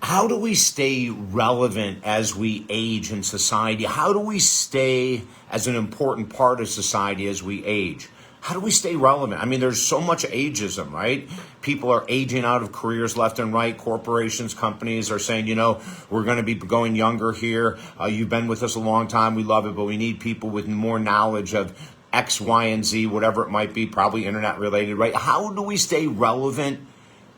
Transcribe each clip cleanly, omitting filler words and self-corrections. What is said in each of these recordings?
how do we stay relevant as we age in society? How do we stay as an important part of society as we age? How do we stay relevant? I mean, there's so much ageism, right? People are aging out of careers left and right. Corporations, companies are saying, we're going to be going younger here. You've been with us a long time. We love it, but we need people with more knowledge of X, Y, and Z, whatever it might be, probably internet related, right? How do we stay relevant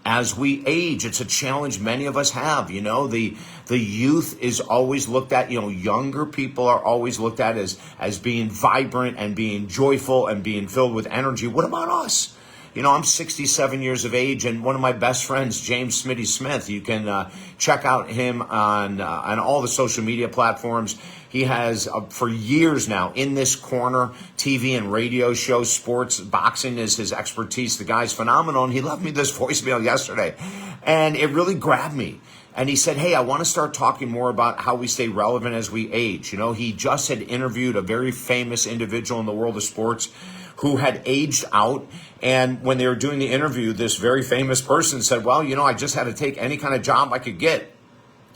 as we age? It's a challenge many of us have. The youth is always looked at, younger people are always looked at as being vibrant and being joyful and being filled with energy. What about us? I'm 67 years of age, and one of my best friends, James Smitty Smith, you can check out him on all the social media platforms. He has, for years now, In This Corner, TV and radio shows, sports, boxing is his expertise. The guy's phenomenal, and he left me this voicemail yesterday, and it really grabbed me. And he said, hey, I want to start talking more about how we stay relevant as we age. He just had interviewed a very famous individual in the world of sports who had aged out. And when they were doing the interview, this very famous person said, well, I just had to take any kind of job I could get.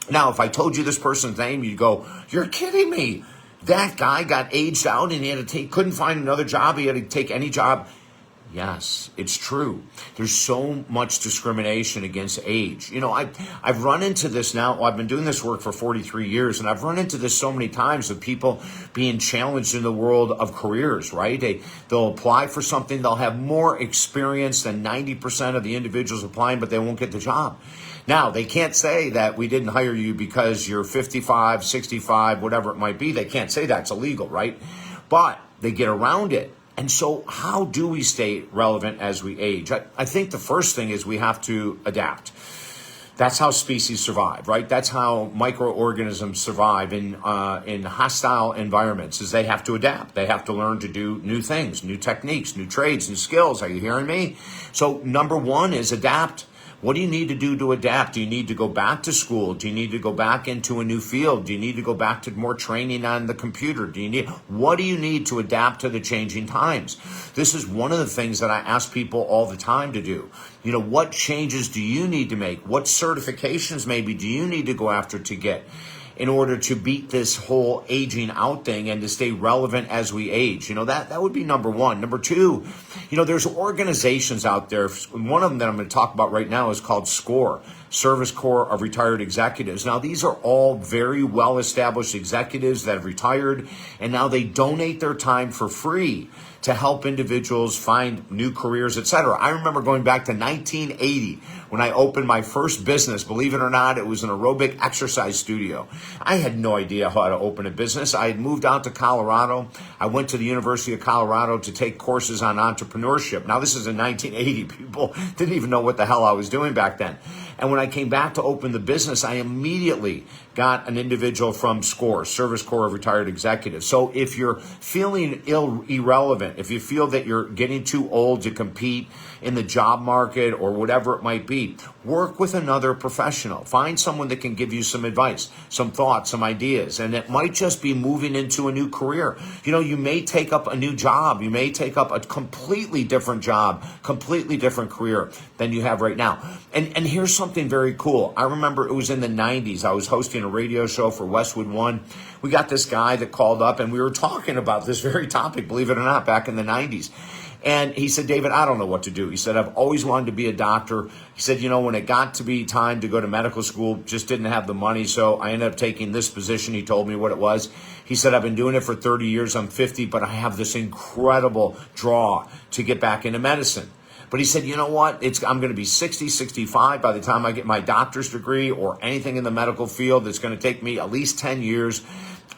Now, if I told you this person's name, you'd go, you're kidding me. That guy got aged out and he couldn't find another job. He had to take any job. Yes, it's true. There's so much discrimination against age. I've run into this now. Well, I've been doing this work for 43 years, and I've run into this so many times of people being challenged in the world of careers, right? They'll apply for something. They'll have more experience than 90% of the individuals applying, but they won't get the job. Now, they can't say that we didn't hire you because you're 55, 65, whatever it might be. They can't say that's illegal, right? But they get around it. And so how do we stay relevant as we age? I think the first thing is we have to adapt. That's how species survive, right? That's how microorganisms survive in hostile environments, is they have to adapt. They have to learn to do new things, new techniques, new trades, new skills. Are you hearing me? So number one is adapt. What do you need to do to adapt? Do you need to go back to school? Do you need to go back into a new field? Do you need to go back to more training on the computer? What do you need to adapt to the changing times? This is one of the things that I ask people all the time to do. What changes do you need to make? What certifications maybe do you need to go after to get in order to beat this whole aging out thing and to stay relevant as we age? That would be number one. Number two, there's organizations out there. One of them that I'm going to talk about right now is called SCORE, Service Corps of Retired Executives. Now, these are all very well-established executives that have retired, and now they donate their time for free to help individuals find new careers, etc. I remember going back to 1980 when I opened my first business. Believe it or not, it was an aerobic exercise studio. I had no idea how to open a business. I had moved out to Colorado. I went to the University of Colorado to take courses on entrepreneurship. Now, this is in 1980. People didn't even know what the hell I was doing back then. And when I came back to open the business, I immediately got an individual from SCORE, Service Corps of Retired Executives. So if you're feeling irrelevant, if you feel that you're getting too old to compete in the job market or whatever it might be, work with another professional. Find someone that can give you some advice, some thoughts, some ideas. And it might just be moving into a new career. You may take up a new job. You may take up a completely different job, completely different career than you have right now. And here's something very cool. I remember it was in the 90s. I was hosting a radio show for Westwood One. We got this guy that called up and we were talking about this very topic, believe it or not, back in the 90s. And he said, David, I don't know what to do. He said, I've always wanted to be a doctor. He said, when it got to be time to go to medical school, just didn't have the money. So I ended up taking this position. He told me what it was. He said, I've been doing it for 30 years. I'm 50, but I have this incredible draw to get back into medicine. But he said, you know what? I'm going to be 60, 65 by the time I get my doctor's degree or anything in the medical field. It's going to take me at least 10 years.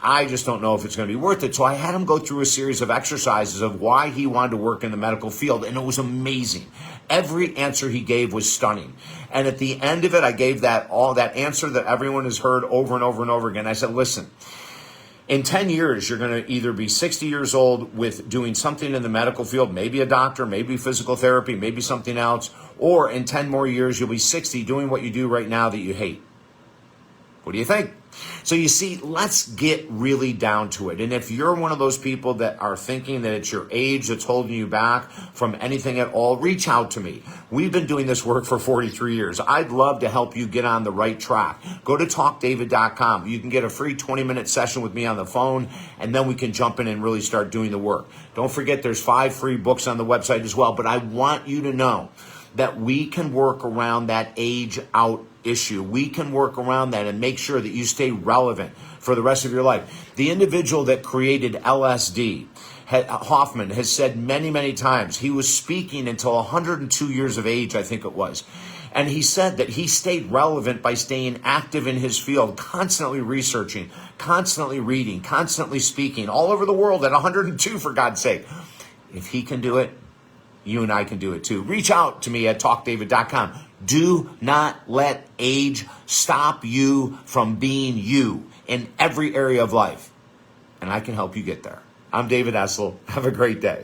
I just don't know if it's going to be worth it. So I had him go through a series of exercises of why he wanted to work in the medical field, and it was amazing. Every answer he gave was stunning. And at the end of it, I gave that answer that everyone has heard over and over and over again. I said, listen, in 10 years, you're going to either be 60 years old with doing something in the medical field, maybe a doctor, maybe physical therapy, maybe something else, or in 10 more years, you'll be 60 doing what you do right now that you hate. What do you think? So you see, let's get really down to it. And if you're one of those people that are thinking that it's your age that's holding you back from anything at all, reach out to me. We've been doing this work for 43 years. I'd love to help you get on the right track. Go to talkdavid.com. You can get a free 20-minute session with me on the phone, and then we can jump in and really start doing the work. Don't forget, there's 5 free books on the website as well. But I want you to know that we can work around that age out issue. We can work around that and make sure that you stay relevant for the rest of your life. The individual that created LSD, Hoffman, has said many, many times, he was speaking until 102 years of age, I think it was. And he said that he stayed relevant by staying active in his field, constantly researching, constantly reading, constantly speaking all over the world at 102, for God's sake. If he can do it, you and I can do it too. Reach out to me at talkdavid.com. Do not let age stop you from being you in every area of life. And I can help you get there. I'm David Essel. Have a great day.